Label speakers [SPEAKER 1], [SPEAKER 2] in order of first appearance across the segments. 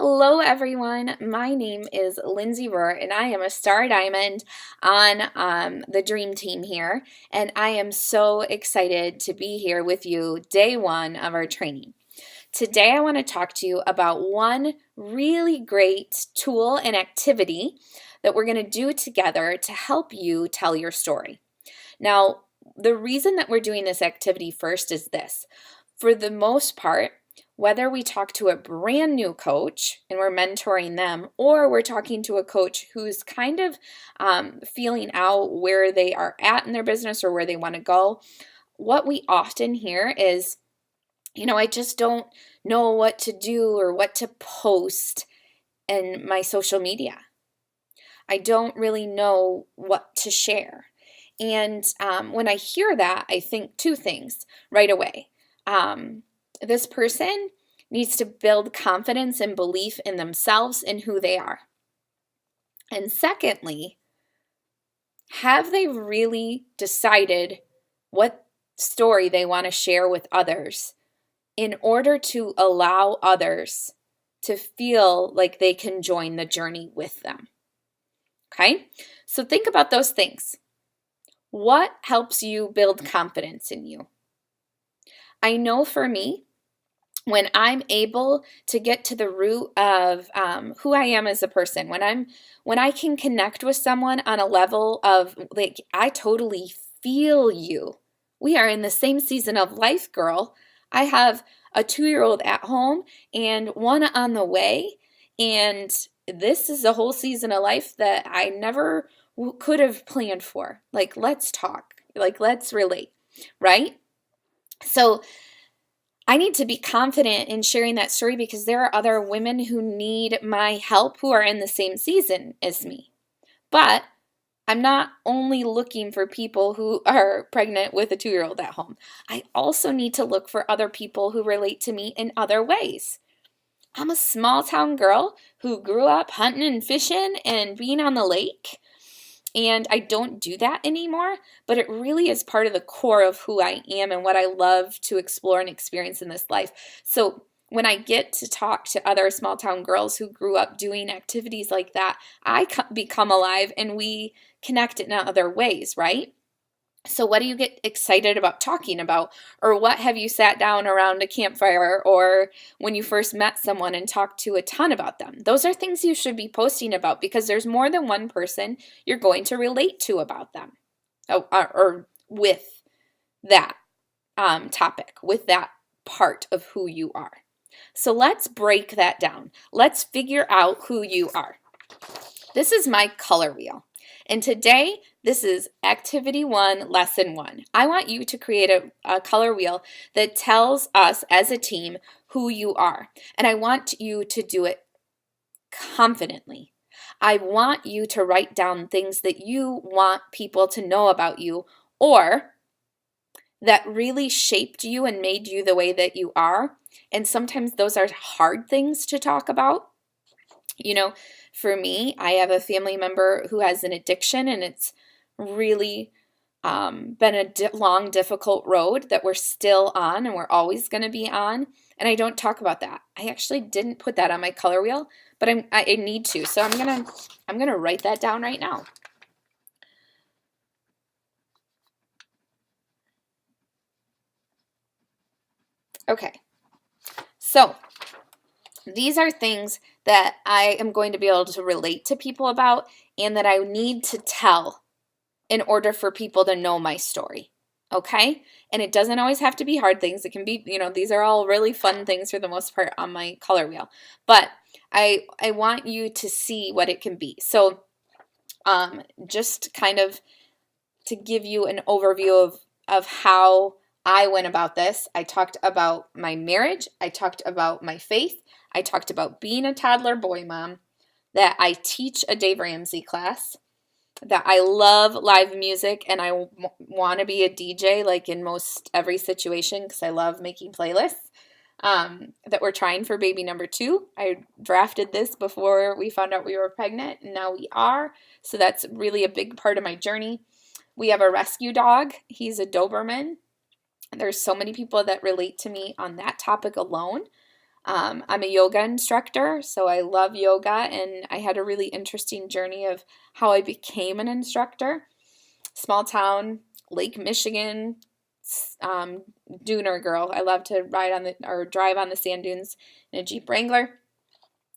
[SPEAKER 1] Hello, everyone. My name is Lindsay Rohr, and I am a Star Diamond on the Dream Team here. And I am so excited to be here with you day one of our training. Today, I want to talk to you about one really great tool and activity that we're going to do together to help you tell your story. Now, the reason that we're doing this activity first is this. For the most part, whether we talk to a brand new coach and we're mentoring them, or we're talking to a coach who's kind of feeling out where they are at in their business or where they want to go, what we often hear is, I just don't know what to do or what to post in my social media. I don't really know what to share. And when I hear that, I think two things right away. This person needs to build confidence and belief in themselves and who they are. And secondly, have they really decided what story they want to share with others in order to allow others to feel like they can join the journey with them? Okay, so think about those things. What helps you build confidence in you? I know for me, when I'm able to get to the root of who I am as a person, when I can connect with someone on a level of like, I totally feel you. We are in the same season of life, girl. I have a 2-year-old at home and one on the way, and this is a whole season of life that I never could have planned for. Like, let's talk. Like, let's relate, right? So I need to be confident in sharing that story because there are other women who need my help who are in the same season as me. But I'm not only looking for people who are pregnant with a 2-year-old at home. I also need to look for other people who relate to me in other ways. I'm a small town girl who grew up hunting and fishing and being on the lake. And I don't do that anymore, but it really is part of the core of who I am and what I love to explore and experience in this life. So when I get to talk to other small town girls who grew up doing activities like that, I become alive and we connect in other ways, right? So what do you get excited about talking about? Or what have you sat down around a campfire or when you first met someone and talked to a ton about them? Those are things you should be posting about because there's more than one person you're going to relate to about them or with that topic, with that part of who you are. So let's break that down. Let's figure out who you are. This is my color wheel. And today, this is activity 1, lesson 1. I want you to create a color wheel that tells us as a team who you are. And I want you to do it confidently. I want you to write down things that you want people to know about you or that really shaped you and made you the way that you are. And sometimes those are hard things to talk about. For me, I have a family member who has an addiction, and it's really been a long, difficult road that we're still on and we're always going to be on. And I don't talk about that. I actually didn't put that on my color wheel, but I need to. So I'm gonna write that down right now. Okay. So these are things that I am going to be able to relate to people about and that I need to tell in order for people to know my story. Okay? And it doesn't always have to be hard things. It can be, these are all really fun things for the most part on my color wheel. But I want you to see what it can be. So just kind of to give you an overview of how I went about this, I talked about my marriage. I talked about my faith. I talked about being a toddler boy mom, that I teach a Dave Ramsey class, that I love live music and I want to be a DJ like in most every situation because I love making playlists, that we're trying for baby number 2. I drafted this before we found out we were pregnant and now we are. So that's really a big part of my journey. We have a rescue dog. He's a Doberman. There's so many people that relate to me on that topic alone. I'm a yoga instructor, so I love yoga, and I had a really interesting journey of how I became an instructor. Small town, Lake Michigan, um, duner girl. I love to drive on the sand dunes in a Jeep Wrangler.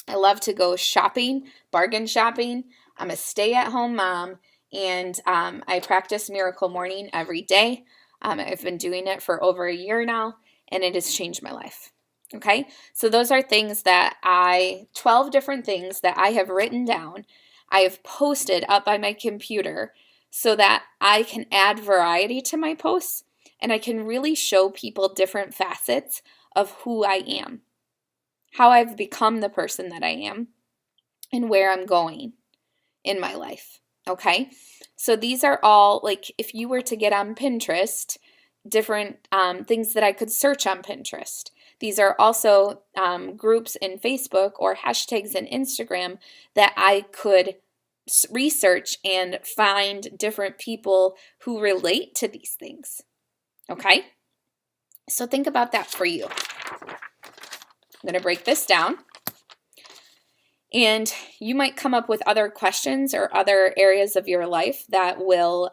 [SPEAKER 1] I love to go shopping, bargain shopping. I'm a stay-at-home mom, and I practice Miracle Morning every day. I've been doing it for over a year now, and it has changed my life. Okay, so those are 12 different things that I have written down. I have posted up by my computer so that I can add variety to my posts, and I can really show people different facets of who I am, how I've become the person that I am, and where I'm going in my life. Okay, so these are all, like, if you were to get on Pinterest, different things that I could search on Pinterest. These are also groups in Facebook or hashtags in Instagram that I could research and find different people who relate to these things. Okay, so think about that for you. I'm going to break this down. And you might come up with other questions or other areas of your life that will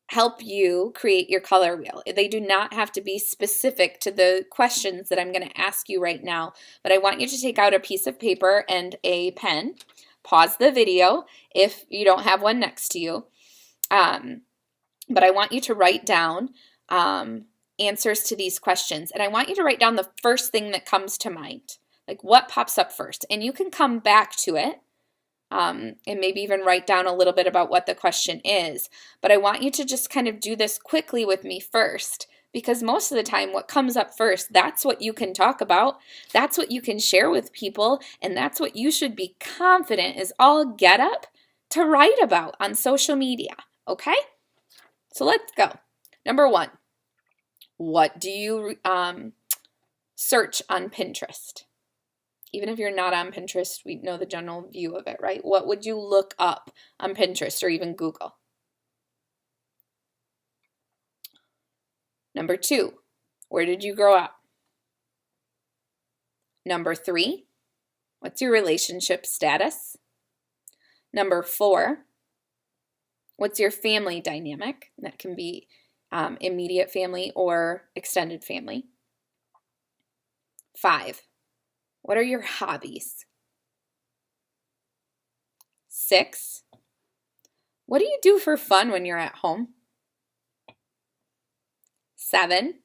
[SPEAKER 1] help you create your color wheel. They do not have to be specific to the questions that I'm going to ask you right now, but I want you to take out a piece of paper and a pen. Pause the video if you don't have one next to you. But I want you to write down answers to these questions. And I want you to write down the first thing that comes to mind. Like, what pops up first? And you can come back to it and maybe even write down a little bit about what the question is. But I want you to just kind of do this quickly with me first, because most of the time what comes up first, that's what you can talk about. That's what you can share with people. And that's what you should be confident is all get up to write about on social media. Okay? So let's go. Number 1, what do you search on Pinterest? Even if you're not on Pinterest, we know the general view of it, right? What would you look up on Pinterest or even Google? Number 2, where did you grow up? Number 3, what's your relationship status? Number 4, what's your family dynamic? That can be immediate family or extended family. 5, what are your hobbies? 6, what do you do for fun when you're at home? 7,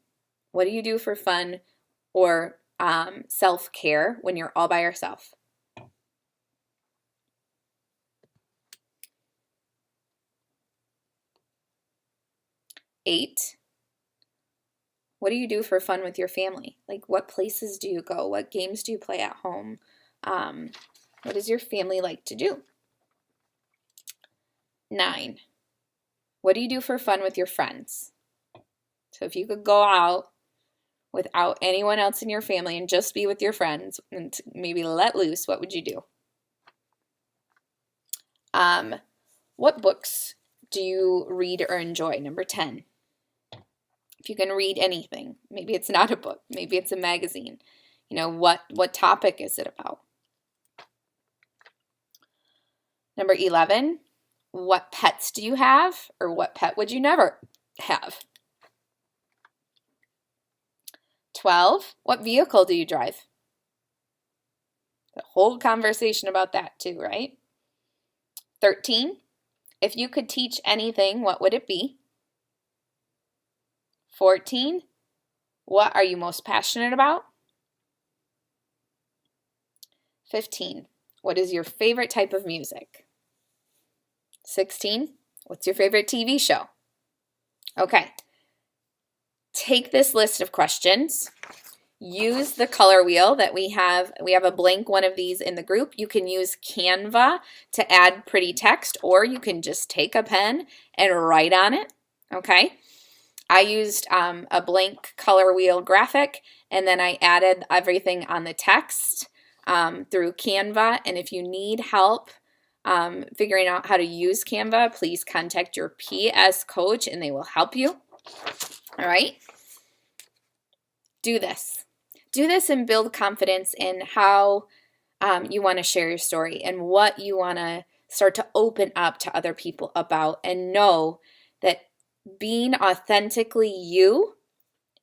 [SPEAKER 1] what do you do for fun or self-care when you're all by yourself? 8, what do you do for fun with your family? Like, what places do you go? What games do you play at home? What does your family like to do? 9, what do you do for fun with your friends? So if you could go out without anyone else in your family and just be with your friends and maybe let loose, what would you do? What books do you read or enjoy? Number 10. If you can read anything, maybe it's not a book, maybe it's a magazine. You know, what topic is it about? Number 11, what pets do you have, or what pet would you never have? 12, what vehicle do you drive? The whole conversation about that too, right? 13, if you could teach anything, what would it be? 14, what are you most passionate about? 15, what is your favorite type of music? 16, what's your favorite TV show? Okay, take this list of questions, use the color wheel that we have. We have a blank one of these in the group. You can use Canva to add pretty text, or you can just take a pen and write on it, okay? I used a blank color wheel graphic, and then I added everything on the text through Canva. And if you need help figuring out how to use Canva, please contact your PS coach and they will help you. All right? Do this. do this and build confidence in how you want to share your story and what you want to start to open up to other people about, and know that being authentically you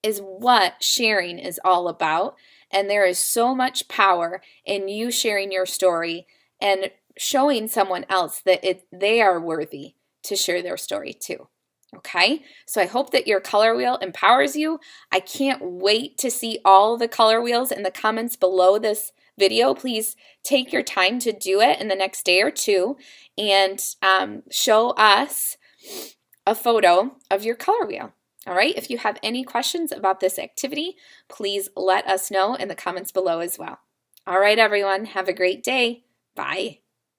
[SPEAKER 1] is what sharing is all about. And there is so much power in you sharing your story and showing someone else that they are worthy to share their story too. Okay, so I hope that your color wheel empowers you. I can't wait to see all the color wheels in the comments below this video. Please take your time to do it in the next day or two and show us a photo of your color wheel. All right, if you have any questions about this activity, please let us know in the comments below as well. All right, everyone, have a great day. Bye.